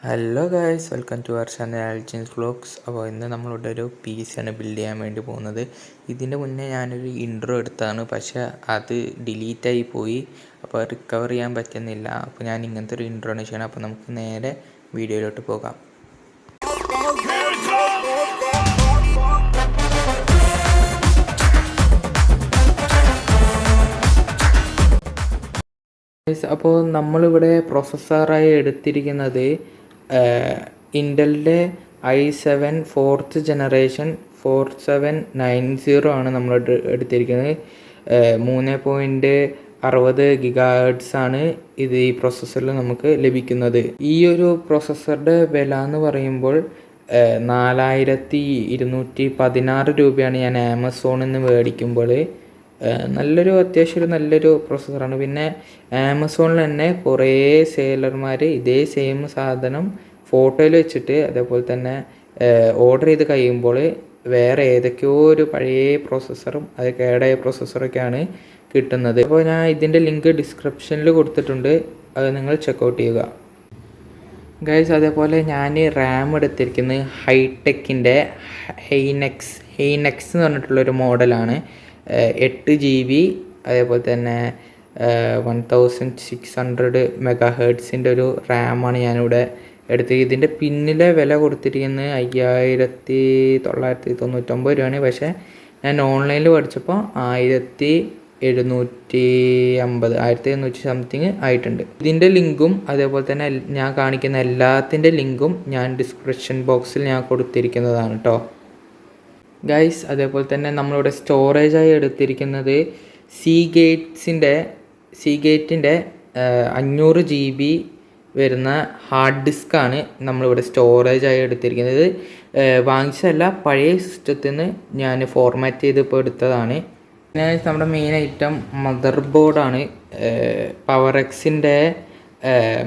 Hello guys, welcome to our channel ആൽജിൻസ് vlogs. അപ്പോൾ ഇന്ന് നമ്മളിവിടെ ഒരു PC ആണ് ബിൽഡ് ചെയ്യാൻ വേണ്ടി പോകുന്നത്. ഇതിൻ്റെ മുന്നേ ഞാനൊരു ഇൻട്രോ എടുത്തതാണ്, പക്ഷേ അത് ഡിലീറ്റായി പോയി. അപ്പോൾ റിക്കവർ ചെയ്യാൻ പറ്റുന്നില്ല. അപ്പോൾ ഞാൻ ഇങ്ങനത്തെ ഒരു ഇൻട്രോ ആണ് ചെയ്യണം. അപ്പോൾ നമുക്ക് നേരെ വീഡിയോയിലോട്ട് പോകാം. അപ്പോൾ നമ്മളിവിടെ പ്രൊസസ്സറായി എടുത്തിരിക്കുന്നത് ഇൻ്റലിൻ്റെ i7 ഫോർത്ത് ജനറേഷൻ 4790 ആണ് നമ്മൾ എടുത്തിരിക്കുന്നത്. 3.60 GHz ആണ് ഇത് ഈ പ്രൊസസ്സറിൽ നമുക്ക് ലഭിക്കുന്നത്. ഈ ഒരു പ്രൊസസ്സറുടെ വില എന്ന് പറയുമ്പോൾ 4216 രൂപയാണ് ഞാൻ ആമസോണിൽ നിന്ന് മേടിക്കുമ്പോൾ. അത്യാവശ്യം നല്ലൊരു പ്രൊസസ്സറാണ്. പിന്നെ ആമസോണിൽ തന്നെ കുറേ സെയിലർമാർ ഇതേ സെയിം സാധനം ഫോട്ടോയിൽ വെച്ചിട്ട് അതേപോലെ തന്നെ ഓർഡർ ചെയ്ത് കഴിയുമ്പോൾ വേറെ ഏതൊക്കെയോ ഒരു പഴയ പ്രോസസ്സറും അത് കേടായ പ്രോസസ്സറൊക്കെയാണ് കിട്ടുന്നത്. അപ്പോൾ ഞാൻ ഇതിൻ്റെ ലിങ്ക് ഡിസ്ക്രിപ്ഷനിൽ കൊടുത്തിട്ടുണ്ട്, അത് നിങ്ങൾ ചെക്കൗട്ട് ചെയ്യുക ഗൈസ്. അതേപോലെ ഞാൻ റാം എടുത്തിരിക്കുന്നത് ഹൈടെക്കിൻ്റെ ഹൈനെക്സ് എന്ന് പറഞ്ഞിട്ടുള്ളൊരു മോഡലാണ്. 8 GB, അതേപോലെ തന്നെ 1600 MHz ഒരു റാമാണ് ഞാനിവിടെ എടുത്തത്. ഇതിൻ്റെ പിന്നിലെ വില കൊടുത്തിരിക്കുന്നത് 5999 രൂപയാണ്. പക്ഷേ ഞാൻ ഓൺലൈനിൽ പഠിച്ചപ്പോൾ 1750 സംതിങ് ആയിട്ടുണ്ട്. ഇതിൻ്റെ ലിങ്കും അതേപോലെ തന്നെ ഞാൻ കാണിക്കുന്ന എല്ലാത്തിൻ്റെ ലിങ്കും ഞാൻ ഡിസ്ക്രിപ്ഷൻ ബോക്സിൽ ഞാൻ കൊടുത്തിരിക്കുന്നതാണ് കേട്ടോ ഗൈസ്. അതേപോലെ തന്നെ നമ്മളിവിടെ സ്റ്റോറേജായി എടുത്തിരിക്കുന്നത് സീഗേറ്റിൻ്റെ 500 GB വരുന്ന ഹാർഡ് ഡിസ്ക്കാണ് നമ്മളിവിടെ സ്റ്റോറേജായി എടുത്തിരിക്കുന്നത്. വാങ്ങിച്ചതല്ല, പഴയ സിസ്റ്റത്തിൽ നിന്ന് ഞാൻ ഫോർമാറ്റ് ചെയ്ത് ഇപ്പോൾ എടുത്തതാണ്. പിന്നെ നമ്മുടെ മെയിൻ ഐറ്റം മദർ ബോർഡാണ്. പവറെക്സിൻ്റെ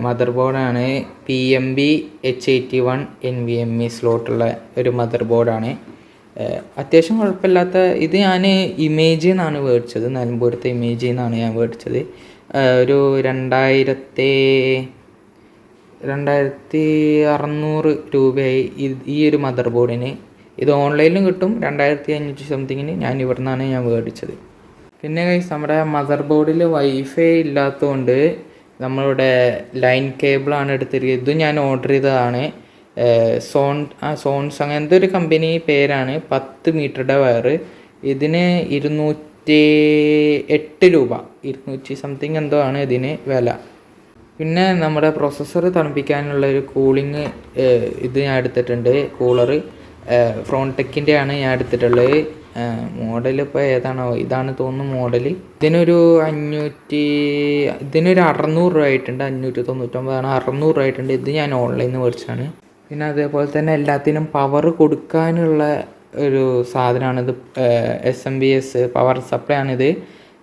മദർ ബോർഡാണ്. PMB H81 NVMe സ്ലോട്ടുള്ള ഒരു മദർ ബോർഡാണ്. അത്യാവശ്യം കുഴപ്പമില്ലാത്ത ഇത്. ഞാൻ ഇമേജിൽ നിന്നാണ് മേടിച്ചത്, നിലമ്പൂരത്തെ ഇമേജിൽ നിന്നാണ് ഞാൻ മേടിച്ചത്. ഒരു 2600 രൂപയായി ഈ ഒരു മദർ ബോർഡിന്. ഇത് ഓൺലൈനിലും കിട്ടും 2500 സംതിങ്ങിന്. ഞാൻ ഇവിടെ നിന്നാണ് ഞാൻ മേടിച്ചത്. പിന്നെ നമ്മുടെ മദർ ബോർഡിൽ വൈഫൈ ഇല്ലാത്തതുകൊണ്ട് നമ്മളിവിടെ ലൈൻ കേബിളാണ് എടുത്തിരിക്കുന്നത്. ഇതും ഞാൻ ഓർഡർ ചെയ്തതാണ്. സോൺസ് അങ്ങനത്തെ ഒരു കമ്പനി പേരാണ്. 10 മീറ്ററുടെ വയറ്. ഇതിന് 208 രൂപ, 200 സംതിങ് എന്തോ ആണ് ഇതിന് വില. പിന്നെ നമ്മുടെ പ്രൊസസ്സർ തണുപ്പിക്കാനുള്ള ഒരു കൂളിങ് ഇത് ഞാൻ എടുത്തിട്ടുണ്ട്. കൂളർ ഫ്രോൺടെക്കിൻ്റെ ആണ് ഞാൻ എടുത്തിട്ടുള്ളത്. മോഡൽ ഇപ്പോൾ ഏതാണോ, ഇതാണ് തോന്നുന്നു മോഡൽ. ഇതിനൊരു 600 രൂപ ആയിട്ടുണ്ട്. 599 ആണ്, 600 രൂപ ആയിട്ടുണ്ട്. ഇത് ഞാൻ ഓൺലൈനിൽ നിന്ന് മേടിച്ചാണ്. പിന്നെ അതേപോലെ തന്നെ എല്ലാത്തിനും പവർ കൊടുക്കാനുള്ള ഒരു സാധനമാണിത്. SMBS പവർ സപ്ലൈ ആണിത്.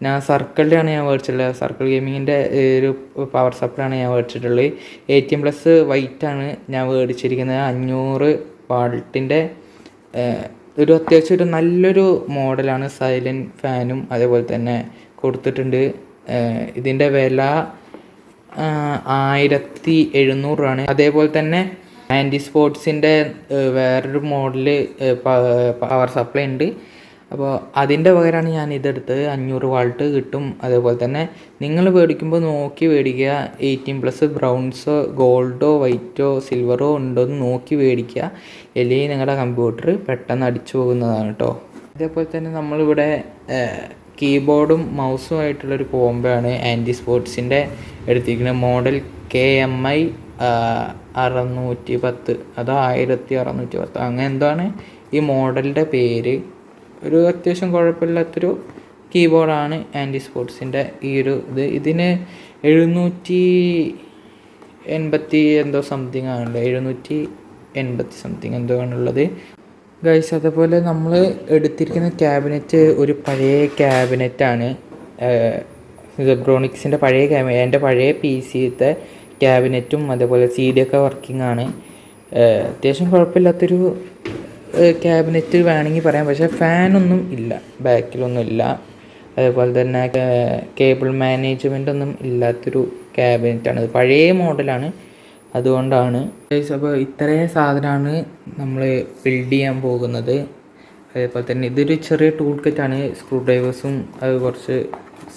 ഞാൻ സർക്കിളിലാണ് ഞാൻ മേടിച്ചിട്ടുള്ളത്. സർക്കിൾ ഗെയിമിങ്ങിൻ്റെ ഒരു പവർ സപ്ലൈ ആണ് ഞാൻ മേടിച്ചിട്ടുള്ളത്. 18+ വൈറ്റാണ് ഞാൻ മേടിച്ചിരിക്കുന്നത്. 500 വാട്ടിൻ്റെ ഒരു അത്യാവശ്യം ഒരു നല്ലൊരു മോഡലാണ്. സൈലൻറ്റ് ഫാനും അതേപോലെ തന്നെ കൊടുത്തിട്ടുണ്ട്. ഇതിൻ്റെ വില 1700 രൂപയാണ്. അതേപോലെ തന്നെ ആൻറ്റി സ്പോർട്സിൻ്റെ വേറൊരു മോഡൽ പവർ സപ്ലൈ ഉണ്ട്. അപ്പോൾ അതിൻ്റെ പകരമാണ് ഞാൻ ഇതെടുത്തത്. 500 വാട്ട് കിട്ടും. അതേപോലെ തന്നെ നിങ്ങൾ മേടിക്കുമ്പോൾ നോക്കി മേടിക്കുക. 18+ ബ്രൗൺസോ ഗോൾഡോ വൈറ്റോ സിൽവറോ ഉണ്ടോ എന്ന് നോക്കി മേടിക്കുക. അല്ലെങ്കിൽ നിങ്ങളുടെ കമ്പ്യൂട്ടർ പെട്ടെന്ന് അടിച്ചു പോകുന്നതാണ് കേട്ടോ. അതേപോലെ തന്നെ നമ്മളിവിടെ കീബോർഡും മൗസും ആയിട്ടുള്ളൊരു കോംബോ ആണ് ആൻറ്റി സ്പോർട്സിൻ്റെ എടുത്തിരിക്കുന്നത്. മോഡൽ KMI 610, അതോ 1610 അങ്ങനെ എന്താണ് ഈ മോഡലിൻ്റെ പേര്. ഒരു അത്യാവശ്യം കുഴപ്പമില്ലാത്തൊരു കീബോർഡാണ് ആൻറ്റി സ്പോർട്സിൻ്റെ ഈ ഒരു ഇത്. ഇതിന് 780 എന്തോ സംതിങ് ആണുള്ളത്, 780 സംതിങ് എന്തോ ആണുള്ളത് ഗൈസ്. അതേപോലെ നമ്മൾ എടുത്തിരിക്കുന്ന ക്യാബിനറ്റ് ഒരു പഴയ ക്യാബിനറ്റാണ്. സെബ്രോണിക്സിൻ്റെ പഴയ ക്യാബിനറ്റ്. എൻ്റെ പഴയ PCത്തെ ക്യാബിനറ്റും അതേപോലെ CD ഒക്കെ വർക്കിംഗ് ആണ്. അത്യാവശ്യം കുഴപ്പമില്ലാത്തൊരു ക്യാബിനറ്റ് വേണമെങ്കിൽ പറയാം. പക്ഷേ ഫാനൊന്നും ഇല്ല, ബാക്കിലൊന്നും ഇല്ല. അതേപോലെ തന്നെ കേബിൾ മാനേജ്മെൻ്റ് ഒന്നും ഇല്ലാത്തൊരു ക്യാബിനറ്റാണ്. പഴയ മോഡലാണ്. അതുകൊണ്ടാണ്. അപ്പോൾ ഇത്രയും സാധനമാണ് നമ്മൾ ബിൽഡ് ചെയ്യാൻ പോകുന്നത്. അതേപോലെ തന്നെ ഇതൊരു ചെറിയ ടൂൾ കിറ്റാണ്. സ്ക്രൂ ഡ്രൈവേഴ്സും അത് കുറച്ച്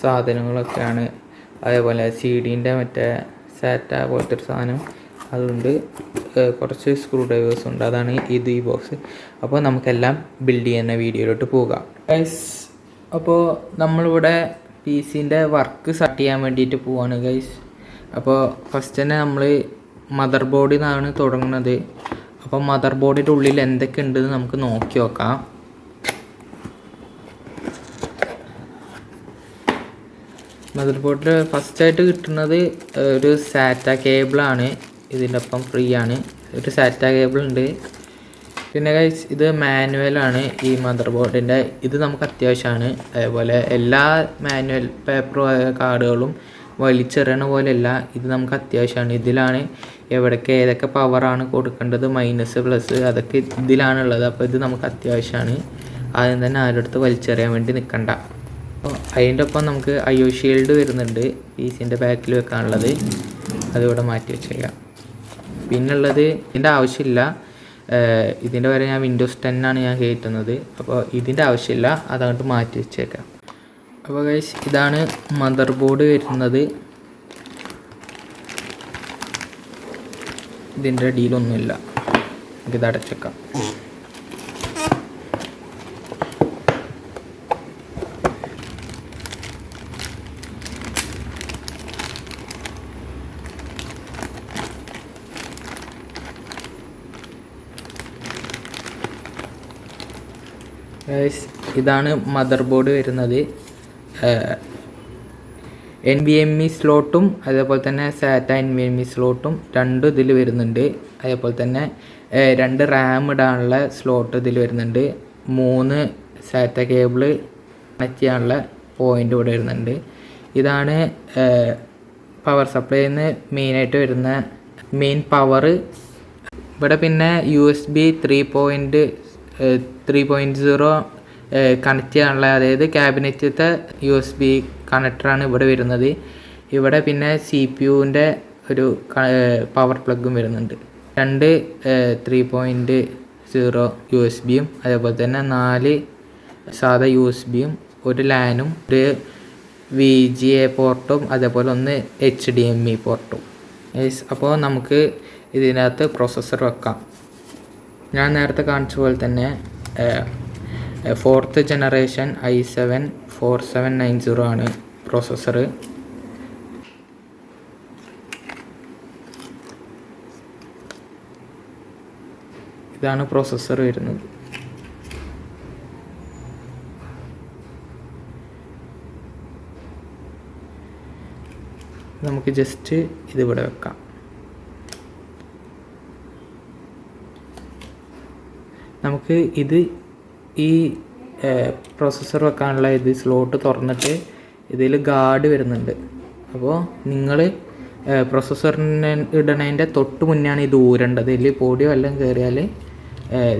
സാധനങ്ങളൊക്കെയാണ്. അതേപോലെ CD-ൻ്റെ മറ്റേ സാറ്റ പോലത്തെ ഒരു സാധനം അതുണ്ട്. കുറച്ച് സ്ക്രൂ ഡ്രൈവേഴ്സ് ഉണ്ട്. അതാണ് ഈ ബോക്സ്. അപ്പോൾ നമുക്കെല്ലാം ബിൽഡ് ചെയ്യുന്ന വീഡിയോയിലോട്ട് പോകാം ഗൈസ്. അപ്പോൾ നമ്മളിവിടെ PC-ൻ്റെ വർക്ക് സ്റ്റാർട്ട് ചെയ്യാൻ വേണ്ടിയിട്ട് പോവാണ് ഗൈസ്. അപ്പോൾ ഫസ്റ്റ് തന്നെ നമ്മൾ മദർ ബോർഡിൽ നിന്നാണ് തുടങ്ങുന്നത്. അപ്പോൾ മദർ ബോർഡിൻ്റെ ഉള്ളിൽ എന്തൊക്കെ ഉണ്ടെന്ന് നമുക്ക് നോക്കി നോക്കാം. മദർ ബോർഡിൽ ഫസ്റ്റായിട്ട് കിട്ടുന്നത് ഒരു സാറ്റ കേബിളാണ്. ഇതിൻ്റെ ഒപ്പം ഫ്രീ ആണ്. ഒരു സാറ്റ കേബിൾ ഉണ്ട്. പിന്നെ ഗൈസ് ഇത് മാനുവലാണ് ഈ മദർ ബോർഡിൻ്റെ. ഇത് നമുക്ക് അത്യാവശ്യമാണ്. അതേപോലെ എല്ലാ മാനുവൽ പേപ്പർ കാർഡുകളും വലിച്ചെറിയണ പോലെയല്ല, ഇത് നമുക്ക് അത്യാവശ്യമാണ്. ഇതിലാണ് എവിടേക്ക് ഏതൊക്കെ പവറാണ് കൊടുക്കേണ്ടത്, മൈനസ് പ്ലസ് അതൊക്കെ ഇതിലാണുള്ളത്. അപ്പോൾ ഇത് നമുക്ക് അത്യാവശ്യമാണ്. ആദ്യം തന്നെ ആരുടെ അടുത്ത് വലിച്ചെറിയാൻ വേണ്ടി നിൽക്കണ്ട. അപ്പോൾ അതിൻ്റെ ഒപ്പം നമുക്ക് IO ഷീൽഡ് വരുന്നുണ്ട് PC-ൻ്റെ ബാക്കിൽ വെക്കാനുള്ളത്. അതിവിടെ മാറ്റി വെച്ചേക്കാം. പിന്നുള്ളത് ഇതിൻ്റെ ആവശ്യമില്ല. ഇതിൻ്റെ വരെ ഞാൻ Windows 10 ആണ് ഞാൻ കയറ്റുന്നത്. അപ്പോൾ ഇതിൻ്റെ ആവശ്യമില്ല, അതങ്ങോട്ട് മാറ്റി വെച്ചേക്കാം. അപ്പോൾ ഗൈസ് ഇതാണ് മദർ ബോർഡ് വരുന്നത്. ഇതിൻ്റെ അടിയിലൊന്നുമില്ല. ഇത് അടച്ചേക്കാം. ഇതാണ് മദർ ബോർഡ് വരുന്നത്. NVMe സ്ലോട്ടും അതേപോലെ തന്നെ SATA NVMe സ്ലോട്ടും രണ്ടും ഇതിൽ വരുന്നുണ്ട്. അതേപോലെ തന്നെ 2 RAM ഇടാനുള്ള സ്ലോട്ട് ഇതിൽ വരുന്നുണ്ട്. 3 SATA കേബിൾ കണക്ട് ചെയ്യാനുള്ള പോയിൻ്റ് ഇവിടെ വരുന്നുണ്ട്. ഇതാണ് പവർ സപ്ലൈയിൽ നിന്ന് മെയിനായിട്ട് വരുന്ന മെയിൻ പവർ. ഇവിടെ പിന്നെ USB 3.0 കണക്ട് ചെയ്യാനുള്ള, അതായത് ക്യാബിനറ്റിലത്തെ USB കണക്ടറാണ് ഇവിടെ വരുന്നത്. ഇവിടെ പിന്നെ CPU-ൻ്റെ ഒരു പവർ പ്ലഗും വരുന്നുണ്ട്. 2 3.0 USB-യും അതേപോലെ തന്നെ 4 സാധാ USB-യും ഒരു LAN-ഉം ഒരു VGA പോർട്ടും അതേപോലെ 1 HDMI പോർട്ടും. അപ്പോൾ നമുക്ക് ഇതിനകത്ത് പ്രോസസ്സർ വെക്കാം. ഞാൻ നേരത്തെ കാണിച്ച പോലെ തന്നെ 4th ജനറേഷൻ i7 4790 ആണ് പ്രോസസ്സർ. ഇതാണ് പ്രോസസ്സർ വരുന്നത്. നമുക്ക് ജസ്റ്റ് ഇതിവിടെ വെക്കാം. നമുക്ക് ഇത് ഈ പ്രോസസ്സർ വെക്കാനുള്ള ഇത് സ്ലോട്ട് തുറന്നിട്ട് ഇതിൽ ഗാർഡ് വരുന്നുണ്ട്. അപ്പോൾ നിങ്ങൾ പ്രോസസ്സറിന് ഇടണതിൻ്റെ തൊട്ട് മുന്നെയാണ് ഇത് ഊരേണ്ടത്. ഇതിൽ പൊടിയോ എല്ലാം കയറിയാൽ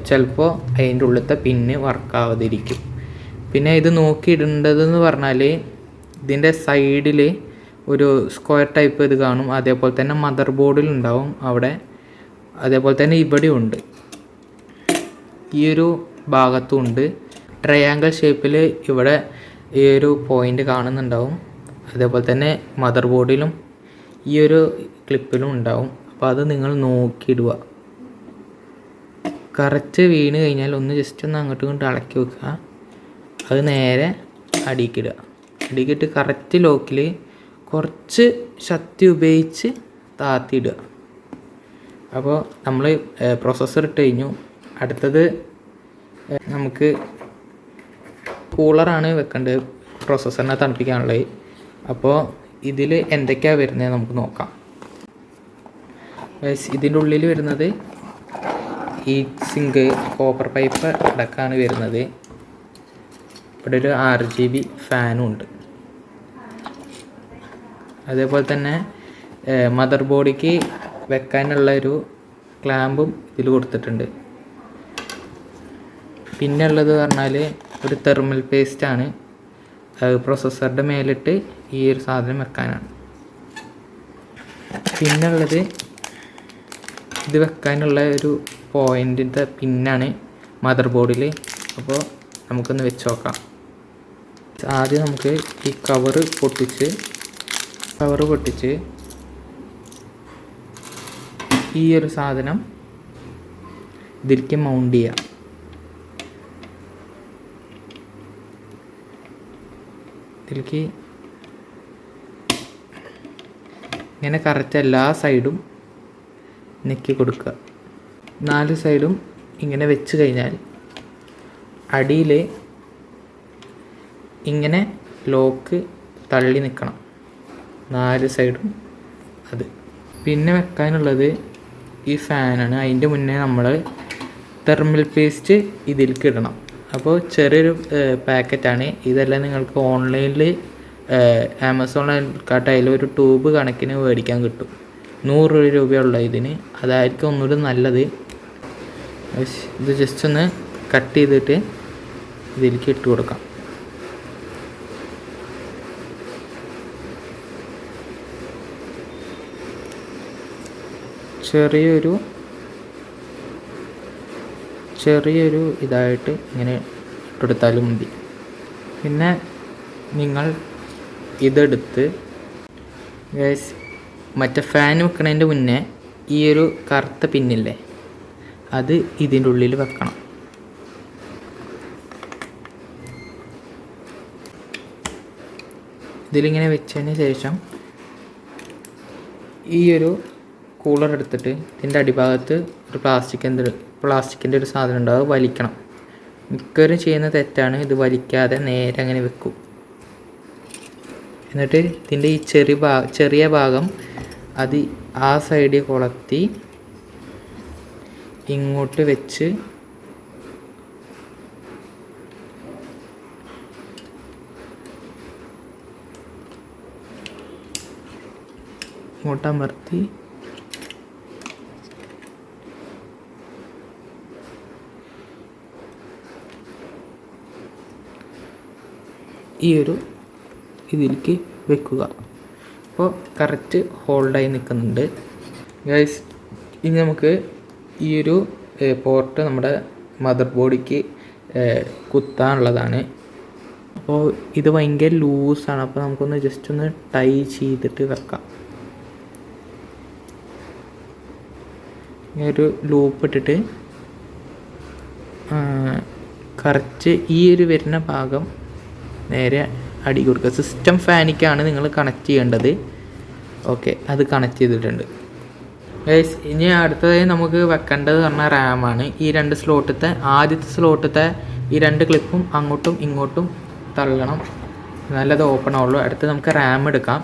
ചിലപ്പോൾ അതിൻ്റെ ഉള്ളിലത്തെ പിന്ന് വർക്കാവാതിരിക്കും. പിന്നെ ഇത് നോക്കിയിടേണ്ടതെന്ന് പറഞ്ഞാൽ ഇതിൻ്റെ സൈഡിൽ ഒരു സ്ക്വയർ ടൈപ്പ് ഇത് കാണും. അതേപോലെ തന്നെ മദർ ബോർഡിലുണ്ടാവും അവിടെ. അതേപോലെ തന്നെ ഇവിടെ ഉണ്ട്, ഈ ഒരു ഭാഗത്തും ഉണ്ട്. ട്രയാങ്കിൾ ഷേപ്പിൽ ഇവിടെ ഈ ഒരു പോയിൻ്റ് കാണുന്നുണ്ടാവും. അതേപോലെ തന്നെ മദർ ബോർഡിലും ഈ ഒരു ക്ലിപ്പിലും ഉണ്ടാവും. അപ്പോൾ അത് നിങ്ങൾ നോക്കിയിടുക. കറക്റ്റ് വീണ് കഴിഞ്ഞാൽ ഒന്ന് ജസ്റ്റ് ഒന്ന് അങ്ങോട്ടും ഇങ്ങോട്ട് ഇളക്കി വെക്കുക. അത് നേരെ അടിക്കിടുക. അടിക്കിട്ട് കറക്റ്റ് ലോക്കിൽ കുറച്ച് ശക്തി ഉപയോഗിച്ച് താത്തിയിടുക. അപ്പോൾ നമ്മൾ പ്രോസസ്സർ ഇട്ട് കഴിഞ്ഞു. അടുത്തത് നമുക്ക് കൂളറാണ് വെക്കേണ്ടത് പ്രോസസ്സറിനെ തണുപ്പിക്കാനുള്ളത്. അപ്പോൾ ഇതിൽ എന്തൊക്കെയാണ് വരുന്നത് നമുക്ക് നോക്കാം. ഇതിൻ്റെ ഉള്ളിൽ വരുന്നത് ഹീറ്റ് സിങ്ക്, കോപ്പർ പൈപ്പ് അടക്കമാണ് വരുന്നത്. ഇവിടെ ഒരു RGB ഫാനും ഉണ്ട്. അതേപോലെ തന്നെ മദർ ബോർഡിക്ക് വെക്കാനുള്ള ഒരു ക്ലാമ്പും ഇതിൽ കൊടുത്തിട്ടുണ്ട്. പിന്നെ ഉള്ളത് പറഞ്ഞാൽ ഒരു തെർമൽ പേസ്റ്റാണ്. പ്രോസസ്സറുടെ മേലിട്ട് ഈ ഒരു സാധനം വെക്കാനാണ്. പിന്നെ ഉള്ളത് ഇത് വെക്കാനുള്ള ഒരു പോയിൻറ്റിൻ്റെ പിന്നാണ് മദർ ബോർഡിൽ. അപ്പോൾ നമുക്കൊന്ന് വെച്ച് നോക്കാം. ആദ്യം നമുക്ക് ഈ കവറ് പൊട്ടിച്ച് ഈ ഒരു സാധനം ഇതിലേക്ക് മൗണ്ട് ചെയ്യാം. ഇതിലേക്ക് ഇങ്ങനെ കറക്റ്റ് എല്ലാ സൈഡും നെക്കി കൊടുക്കുക. 4 സൈഡും ഇങ്ങനെ വെച്ച് കഴിഞ്ഞാൽ അടിയിൽ ഇങ്ങനെ ലോക്ക് തള്ളി നിൽക്കണം 4 സൈഡും. അത് പിന്നെ വെക്കാനുള്ളത് ഈ ഫാനാണ്. അതിൻ്റെ മുന്നേ നമ്മൾ തെർമൽ പേസ്റ്റ് ഇതിലേക്ക് ഇടണം. അപ്പോൾ ചെറിയൊരു പാക്കറ്റാണ് ഇതെല്ലാം. നിങ്ങൾക്ക് ഓൺലൈനിൽ ആമസോണിൽ കാട്ടായാലും ഒരു ട്യൂബ് കണക്കിന് മേടിക്കാൻ കിട്ടും. 100 രൂപയുള്ള ഇതിന്. അതായിരിക്കും ഒന്നുകൂടി നല്ലത്. ഇത് ജസ്റ്റ് ഒന്ന് കട്ട് ചെയ്തിട്ട് ഇതിലേക്ക് ഇട്ട് കൊടുക്കാം. ചെറിയൊരു ഇതായിട്ട് ഇങ്ങനെ ഇട്ടെടുത്താലും മതി. പിന്നെ നിങ്ങൾ ഇതെടുത്ത് മറ്റേ ഫാൻ വെക്കണതിൻ്റെ മുന്നേ ഈ ഒരു കറുത്ത പിന്നില്ലേ അത് ഇതിൻ്റെ ഉള്ളിൽ വെക്കണം. ഇതിലിങ്ങനെ വെച്ചതിന് ശേഷം ഈ ഒരു കൂളർ എടുത്തിട്ട് ഇതിൻ്റെ അടിഭാഗത്ത് ഒരു പ്ലാസ്റ്റിക്കിൻ്റെ ഒരു സാധനം ഉണ്ടാവും, വലിക്കണം. മിക്കവരും ചെയ്യുന്ന തെറ്റാണ്. ഇത് വലിക്കാതെ നേരെ അങ്ങനെ വെക്കും. എന്നിട്ട് ഇതിൻ്റെ ഈ ചെറിയ ഭാഗം അത് ആ സൈഡിൽ കൊളത്തി ഇങ്ങോട്ട് വെച്ച് ഇങ്ങോട്ടമർത്തി ഈ ഒരു ഇതിലേക്ക് വെക്കുക. അപ്പോൾ കറക്റ്റ് ഹോൾഡായി നിൽക്കുന്നുണ്ട് ഗൈസ്. ഇനി നമുക്ക് ഈ ഒരു പോർട്ട് നമ്മുടെ മദർ ബോർഡിക്ക് കുത്താനുള്ളതാണ്. അപ്പോൾ ഇത് ഭയങ്കര ലൂസാണ്. അപ്പോൾ നമുക്കൊന്ന് ജസ്റ്റ് ഒന്ന് ടൈ ചെയ്തിട്ട് വെക്കാം. ഒരു ലൂപ്പ് ഇട്ടിട്ട് കറക്റ്റ് ഈ ഒരു വരുന്ന ഭാഗം നേരെ അടി കൊടുക്കുക. സിസ്റ്റം ഫാനിക്കാണ് നിങ്ങൾ കണക്ട് ചെയ്യേണ്ടത്. ഓക്കെ, അത് കണക്ട് ചെയ്തിട്ടുണ്ട് ഗൈസ്. ഇനി അടുത്തതായി നമുക്ക് വെക്കേണ്ടത് പറഞ്ഞാൽ റാമാണ്. ഈ 2 സ്ലോട്ടത്തെ ആദ്യത്തെ സ്ലോട്ടത്തെ ഈ 2 ക്ലിപ്പും അങ്ങോട്ടും ഇങ്ങോട്ടും തള്ളണം, നല്ലത് ഓപ്പൺ ആവുള്ളൂ. അടുത്ത് നമുക്ക് റാം എടുക്കാം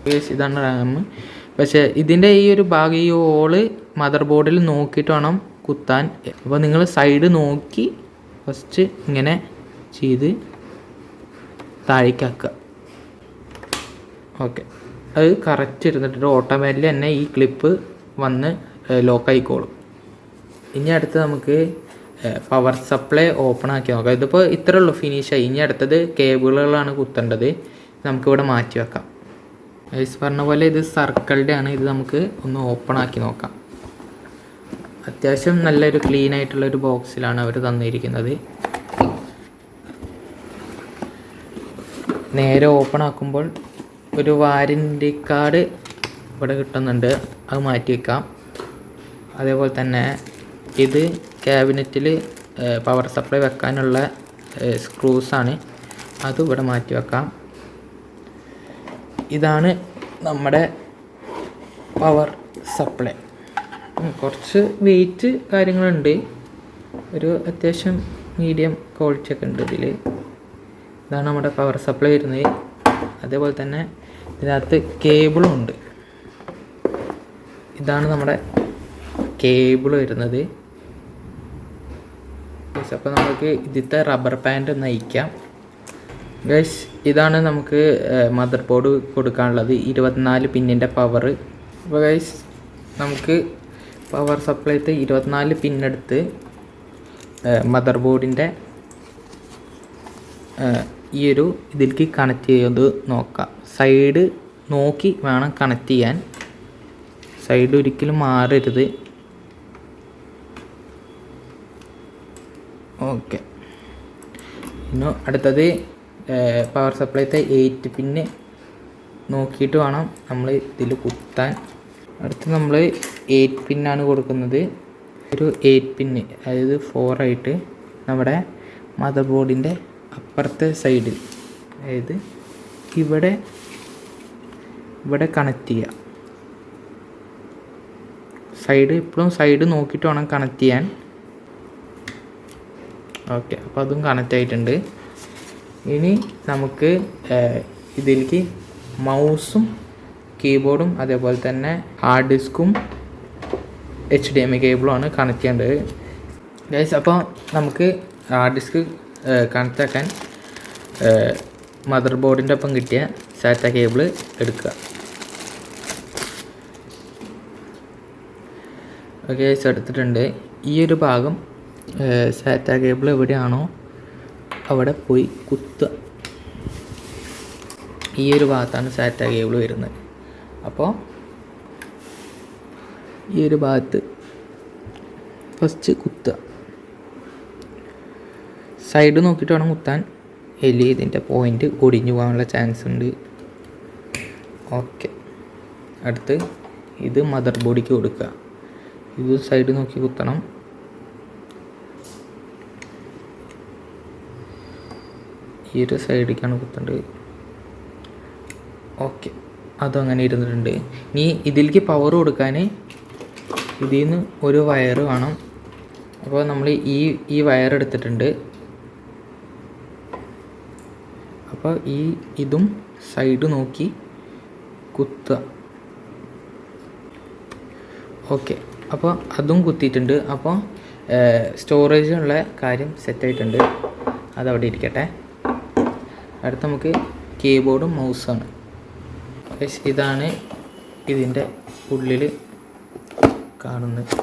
ഗൈസ്. ഇതാണ് റാം. പക്ഷേ ഇതിൻ്റെ ഈ ഒരു ഭാഗം, ഈ ഹോള് മദർ ബോർഡിൽ നോക്കിയിട്ട് വേണം കുത്താൻ. അപ്പോൾ നിങ്ങൾ സൈഡ് നോക്കി ഫസ്റ്റ് ഇങ്ങനെ ചെയ്ത് താഴേക്കാക്കുക. ഓക്കെ, അത് കറക്റ്റ് ഇരുന്നിട്ട് ഓട്ടോമാറ്റിക്കലി തന്നെ ഈ ക്ലിപ്പ് വന്ന് ലോക്കായിക്കോളും. ഇനി അടുത്ത് നമുക്ക് പവർ സപ്ലൈ ഓപ്പൺ ആക്കി നോക്കാം. ഇതിപ്പോൾ ഇത്രേ ഉള്ളൂ, ഫിനിഷായി. ഇനി അടുത്തത് കേബിളുകളാണ് കുത്തേണ്ടത്. നമുക്കിവിടെ മാറ്റി വെക്കാം. ഐസ് പറഞ്ഞ പോലെ ഇത് സർക്കിളിൻ്റെ ആണ്. ഇത് നമുക്ക് ഒന്ന് ഓപ്പൺ ആക്കി നോക്കാം. അത്യാവശ്യം നല്ലൊരു ക്ലീൻ ആയിട്ടുള്ളൊരു ബോക്സിലാണ് അവർ തന്നിരിക്കുന്നത്. നേരെ ഓപ്പൺ ആക്കുമ്പോൾ ഒരു വാറൻറ്റി കാർഡ് ഇവിടെ കിട്ടുന്നുണ്ട്, അത് മാറ്റി വയ്ക്കാം. അതേപോലെ തന്നെ ഇത് ക്യാബിനറ്റിൽ പവർ സപ്ലൈ വെക്കാനുള്ള സ്ക്രൂസാണ്, അത് ഇവിടെ മാറ്റി വെക്കാം. ഇതാണ് നമ്മുടെ പവർ സപ്ലൈ. കുറച്ച് വെയിറ്റ് കാര്യങ്ങളുണ്ട്, ഒരു അത്യാവശ്യം മീഡിയം ക്വാളിറ്റി ഒക്കെ ഉണ്ട് ഇതിൽ. ഇതാണ് നമ്മുടെ പവർ സപ്ലൈ വരുന്നത്. അതേപോലെ തന്നെ ഇതിനകത്ത് കേബിളും ഉണ്ട്. ഇതാണ് നമ്മുടെ കേബിൾ വരുന്നത്. അപ്പോൾ നമുക്ക് ഇതിലത്തെ റബ്ബർ ബാൻഡ് ഒന്ന് അയക്കാം ഗൈസ്. ഇതാണ് നമുക്ക് മദർ ബോർഡ് കൊടുക്കാനുള്ളത്, 24 പിന്നിൻ്റെ പവർ. അപ്പോൾ ഗൈസ് നമുക്ക് പവർ സപ്ലൈത്തെ 24 പിന്നെടുത്ത് മദർ ബോർഡിൻ്റെ ഈ ഒരു ഇതിലേക്ക് കണക്ട് ചെയ്യുന്നത് നോക്കാം. സൈഡ് നോക്കി വേണം കണക്ട് ചെയ്യാൻ. സൈഡ് ഒരിക്കലും മാറരുത്. ഓക്കെ. ഇനി അടുത്തത് പവർ സപ്ലൈത്തെ 8 പിന്ന് നോക്കിയിട്ട് വേണം നമ്മൾ ഇതിൽ കുത്താൻ. അടുത്ത് നമ്മൾ 8 പിന്നാണ് കൊടുക്കുന്നത്. ഒരു 8 പിന്ന്, അതായത് 4 ആയിട്ട് നമ്മുടെ മദർ ബോർഡിൻ്റെ അപ്പുറത്തെ സൈഡിൽ, അതായത് ഇവിടെ കണക്ട് ചെയ്യുക. എപ്പോഴും സൈഡ് നോക്കിയിട്ട് വേണം കണക്ട് ചെയ്യാൻ. ഓക്കെ, അപ്പോൾ അതും കണക്റ്റ് ആയിട്ടുണ്ട്. ഇനി നമുക്ക് ഇതിലേക്ക് മൗസും കീബോർഡും അതേപോലെ തന്നെ ഹാർഡ് ഡിസ്കും HDMI കേബിളുമാണ് കണക്ട് ചെയ്യേണ്ടത് ഗൈസ്. അപ്പോൾ നമുക്ക് ഹാർഡ് ഡിസ്ക് കണക്റ്റ് ആക്കാൻ മദർ ബോർഡിൻ്റെ ഒപ്പം കിട്ടിയ സാറ്റ കേബിൾ എടുക്കുക. ഓക്കെ ഗൈസ്, എടുത്തിട്ടുണ്ട്. ഈ ഒരു ഭാഗം സാറ്റ കേബിൾ എവിടെയാണോ അവിടെ പോയി കുത്തുക. ഈ ഒരു ഭാഗത്താണ് സാറ്റ കേബിൾ വരുന്നത്. അപ്പോൾ ഈ ഒരു ഭാഗത്ത് ഫസ്റ്റ് കുത്തുക. സൈഡ് നോക്കിയിട്ട് വേണം കുത്താൻ, എലി ഇതിൻ്റെ പോയിൻ്റ് ഒടിഞ്ഞു പോകാനുള്ള ചാൻസ് ഉണ്ട്. ഓക്കെ, അടുത്ത് ഇത് മദർ ബോഡിക്ക് കൊടുക്കുക. ഇത് സൈഡ് നോക്കി കുത്തണം. ഈ ഒരു സൈഡിലേക്കാണ് കുത്തേണ്ടത്. ഓക്കെ, അതും അങ്ങനെ ഇരുന്നിട്ടുണ്ട്. ഇനി ഇതിലേക്ക് പവർ കൊടുക്കാൻ ഇതിൽ നിന്ന് ഒരു വയർ വേണം. അപ്പോൾ നമ്മൾ ഈ വയർ എടുത്തിട്ടുണ്ട്. അപ്പോൾ ഇതും സൈഡ് നോക്കി കുത്തുക. ഓക്കെ, അപ്പോൾ അതും കുത്തിയിട്ടുണ്ട്. അപ്പോൾ സ്റ്റോറേജിനുള്ള കാര്യം സെറ്റായിട്ടുണ്ട്, അതവിടെ ഇരിക്കട്ടെ. അടുത്ത് നമുക്ക് കീബോർഡും മൗസാണ്. ഇതാണ് ഇതിൻ്റെ ഉള്ളിൽ കാണുന്നത്.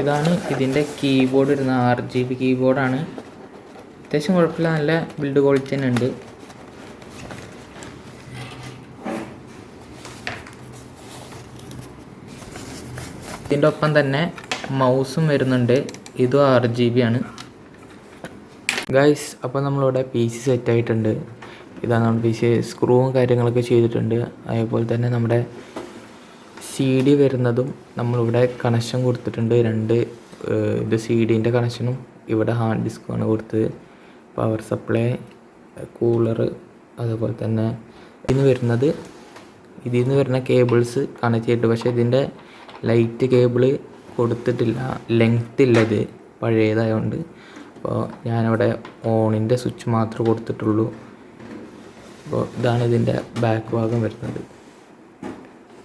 ഇതാണ് ഇതിൻ്റെ കീബോർഡ് വരുന്നത്. RGB കീബോർഡാണ്. അത്യാവശ്യം കുഴപ്പമില്ല, നല്ല ബിൽഡ് ക്വാളിറ്റി തന്നെ ഉണ്ട്. ഇതിൻ്റെ ഒപ്പം തന്നെ മൗസും വരുന്നുണ്ട്. ഇതും RGB ആണ് ഗൈസ്. അപ്പോൾ നമ്മളിവിടെ PC സെറ്റായിട്ടുണ്ട്. ഇതാണ് നമ്മുടെ PC. സ്ക്രൂവും കാര്യങ്ങളൊക്കെ ചെയ്തിട്ടുണ്ട്. അതേപോലെ തന്നെ നമ്മുടെ CD വരുന്നതും നമ്മളിവിടെ കണക്ഷൻ കൊടുത്തിട്ടുണ്ട്. ഇത് CDൻ്റെ കണക്ഷനും ഇവിടെ ഹാർഡ് ഡിസ്ക്കുമാണ് കൊടുത്തത്. പവർ സപ്ലൈ, കൂളർ, അതേപോലെ തന്നെ ഇതിൽ നിന്ന് വരുന്ന കേബിൾസ് കണക്ട് ചെയ്തിട്ട്, പക്ഷേ ഇതിൻ്റെ ലൈറ്റ് കേബിള് കൊടുത്തിട്ടില്ല, ലെങ്ത് ഇല്ല, ഇത് പഴയതായതുകൊണ്ട്. അപ്പോൾ ഞാനവിടെ ഓണിൻ്റെ സ്വിച്ച് മാത്രമേ കൊടുത്തിട്ടുള്ളൂ. അപ്പോൾ ഇതാണ് ഇതിൻ്റെ ബാക്ക് ഭാഗം വരുന്നത്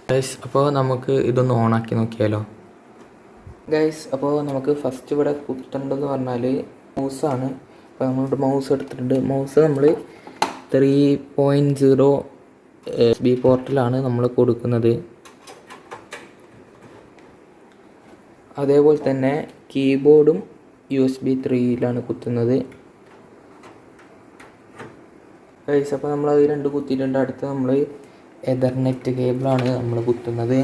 ഗൈസ്. അപ്പോൾ നമുക്ക് ഇതൊന്ന് ഓണാക്കി നോക്കിയാലോ ഗൈസ്. അപ്പോൾ നമുക്ക് ഫസ്റ്റ് ഇവിടെ കുത്തേണ്ടതെന്ന് പറഞ്ഞാൽ മൗസാണ്. അപ്പോൾ നമ്മളിവിടെ മൗസ് എടുത്തിട്ടുണ്ട്. മൗസ് നമ്മൾ 3.0 USB പോർട്ടിലാണ് നമ്മൾ കൊടുക്കുന്നത്. അതേപോലെ തന്നെ കീബോർഡും USB 3യിലാണ് കുത്തുന്നത് ഗൈസ്. അപ്പോൾ നമ്മൾ അത് രണ്ട് കുത്തിയിട്ടുണ്ട്. അടുത്ത് നമ്മൾ എതർനെറ്റ് കേബിളാണ് നമ്മൾ കുത്തുന്നത്.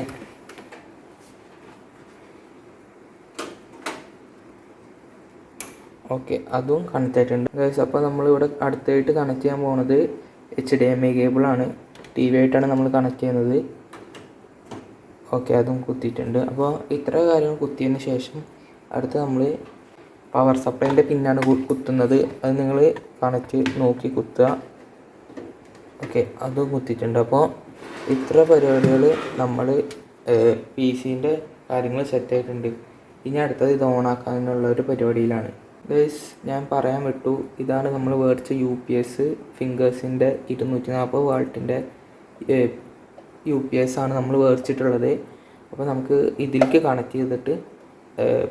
ഓക്കെ, അതും കണക്റ്റ് ആയിട്ടുണ്ട് ഗൈസ്. അപ്പോൾ നമ്മളിവിടെ അടുത്തായിട്ട് കണക്ട് ചെയ്യാൻ പോകുന്നത് HDMI കേബിളാണ്. TV ആയിട്ടാണ് നമ്മൾ കണക്ട് ചെയ്യുന്നത്. ഓക്കെ, അതും കുത്തിയിട്ടുണ്ട്. അപ്പോൾ ഇത്ര കാര്യങ്ങൾ കുത്തിയതിന് ശേഷം അടുത്ത് നമ്മൾ പവർ സപ്ലൈൻ്റെ പിന്നാണ് കുത്തുന്നത്. അത് നിങ്ങൾ കണക്റ്റ് നോക്കി കുത്തുക. ഓക്കെ, അതും കുത്തിയിട്ടുണ്ട്. അപ്പോൾ ഇത്ര പരിപാടികൾ നമ്മൾ PCൻ്റെ കാര്യങ്ങൾ സെറ്റായിട്ടുണ്ട്. ഇനി അടുത്തത് ഇത് ഓണാക്കാനുള്ള ഒരു പരിപാടിയിലാണ് ഗൈസ്. ഞാൻ പറയാൻ വിട്ടു, ഇതാണ് നമ്മൾ മേടിച്ച UPS ഫിംഗേഴ്സിൻ്റെ 240 വാൾട്ടിൻ്റെ UPS ആണ് നമ്മൾ മേടിച്ചിട്ടുള്ളത്. അപ്പോൾ നമുക്ക് ഇതിലേക്ക് കണക്ട് ചെയ്തിട്ട്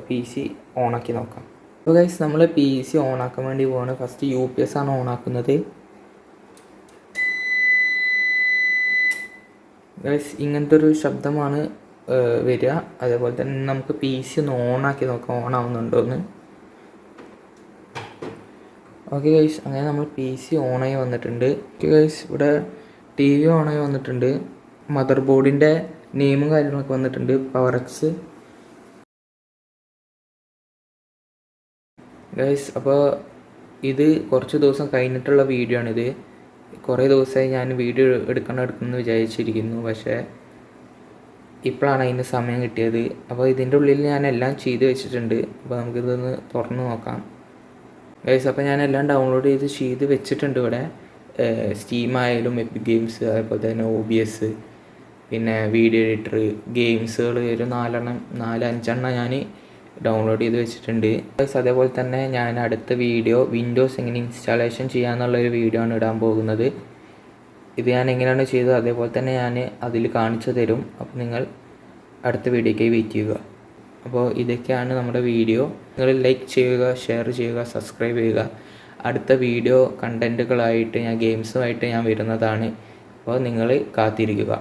PC ഓണാക്കി നോക്കാം. അപ്പോൾ ഗൈസ്, നമ്മൾ PC ഓണാക്കാൻ വേണ്ടി പോവാണ്. ഫസ്റ്റ് UPS ആണ് ഓണാക്കുന്നത് ഗൈസ്. ഇങ്ങനത്തെ ഒരു ശബ്ദമാണ് വരിക. അതേപോലെ തന്നെ നമുക്ക് PC ഒന്ന് ഓണാക്കി നോക്കാം, ഓണാവുന്നുണ്ടോ എന്ന്. ഓക്കെ ഗൈസ്, അങ്ങനെ നമ്മൾ PC ഓണായി വന്നിട്ടുണ്ട്. ഓക്കെ ഗൈസ്, ഇവിടെ TV ഓണായി വന്നിട്ടുണ്ട്. മദർ ബോർഡിൻ്റെ നെയിമും കാര്യങ്ങളൊക്കെ വന്നിട്ടുണ്ട്. പവറക്സ് ഗൈസ്. അപ്പോൾ ഇത് കുറച്ച് ദിവസം കഴിഞ്ഞിട്ടുള്ള വീഡിയോ ആണിത്. കുറേ ദിവസമായി ഞാൻ വീഡിയോ എടുക്കണം വിചാരിച്ചിരിക്കുന്നു, പക്ഷേ ഇപ്പോഴാണ് അതിന് സമയം കിട്ടിയത്. അപ്പോൾ ഇതിൻ്റെ ഉള്ളിൽ ഞാൻ എല്ലാം ചെയ്ത് വെച്ചിട്ടുണ്ട്. അപ്പോൾ നമുക്കിതൊന്ന് തുറന്ന് നോക്കാം ഗൈസ്. അപ്പോൾ ഞാൻ എല്ലാം ഡൗൺലോഡ് ചെയ്ത് വെച്ചിട്ടുണ്ട് ഇവിടെ. സ്റ്റീം ആയാലും എപ്പിക് ഗെയിംസ്, അതേപോലെ തന്നെ OBS, പിന്നെ വീഡിയോ എഡിറ്റർ, ഗെയിംസുകൾ ഒരു 4-5 ഞാൻ ഡൗൺലോഡ് ചെയ്ത് വെച്ചിട്ടുണ്ട് ഗൈസ്. അതേപോലെ തന്നെ ഞാൻ അടുത്ത വീഡിയോ വിൻഡോസ് എങ്ങനെ ഇൻസ്റ്റാളേഷൻ ചെയ്യാമെന്നുള്ളൊരു വീഡിയോ ആണ് ഇടാൻ പോകുന്നത്. ഇത് ഞാൻ എങ്ങനെയാണ് ചെയ്തത് അതേപോലെ തന്നെ ഞാൻ അതിൽ കാണിച്ചു തരും. അപ്പോൾ നിങ്ങൾ അടുത്ത വീഡിയോയ്ക്കായി വെയിറ്റ് ചെയ്യുക. അപ്പോൾ ഇതൊക്കെയാണ് നമ്മുടെ വീഡിയോ. നിങ്ങൾ ലൈക്ക് ചെയ്യുക, ഷെയർ ചെയ്യുക, സബ്സ്ക്രൈബ് ചെയ്യുക. അടുത്ത വീഡിയോ കണ്ടൻറ്റുകളായിട്ട് ഗെയിംസുമായിട്ട് ഞാൻ വരുന്നതാണ്. അപ്പോൾ നിങ്ങൾ കാത്തിരിക്കുക.